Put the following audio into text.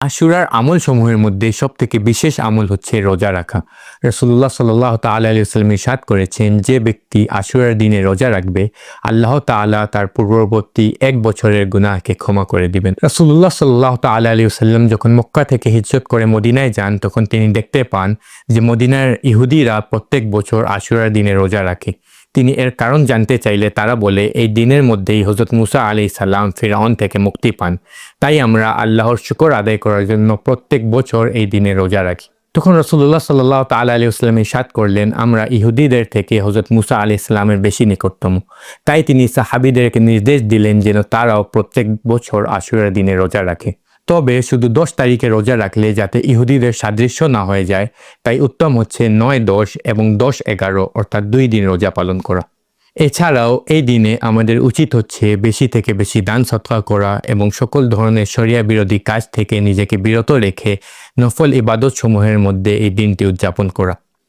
আশুরার আমল সমূহের মধ্যে সবথেকে বিশেষ আমল হচ্ছে রোজা রাখা। রাসূলুল্লাহ সাল্লাল্লাহু তাআলা আলাইহি ওয়াসাল্লাম ইরশাদ করেছেন, যে ব্যক্তি আশুরার দিনে রোজা রাখবে আল্লাহ তাআলা তার পূর্ববর্তী 1 বছরের গুনাহকে ক্ষমা করে দিবেন। রাসূলুল্লাহ সাল্লাল্লাহু তাআলা আলাইহি ওয়াসাল্লাম যখন মক্কা থেকে হিজরত করে মদিনায় যান, তখন তিনি দেখতে পান যে মদিনার ইহুদিরা প্রত্যেক বছর আশুরার দিনে রোজা রাখে। তিনি এর কারণ জানতে চাইলে তারা বলে, এই দিনের মধ্যেই হযরত মুসা আলাইহিস সালাম ফিরআউন থেকে মুক্তি পান, তাই আমরা আল্লাহর শুকর আদায় করার জন্য প্রত্যেক বছর এই দিনে রোজা রাখি। তখন রাসূলুল্লাহ সাল্লাল্লাহু তাআলা আলাইহি ওয়াসাল্লাম ইরশাদ করলেন, আমরা ইহুদিদের থেকে হযরত মুসা আলাইহিস সালামের বেশি নিকটতম। তাই তিনি সাহাবীদেরকে নির্দেশ দিলেন যেন তারাও প্রত্যেক বছর আশুরার দিনে রোজা রাখে। তবে শুধু 10 তারিখে রোজা রাখলে যাতে ইহুদিদের সাদৃশ্য না হয়ে যায়, তাই উত্তম হচ্ছে 9-10 এবং 10-11 অর্থাৎ 2 দিন রোজা পালন করা। এছাড়াও এই দিনে আমাদের উচিত হচ্ছে বেশি থেকে বেশি দান সদকা করা এবং সকল ধরনের শরিয়া বিরোধী কাজ থেকে নিজেকে বিরত রেখে নফল ইবাদত সমূহের মধ্যে এই দিনটি উদযাপন করা।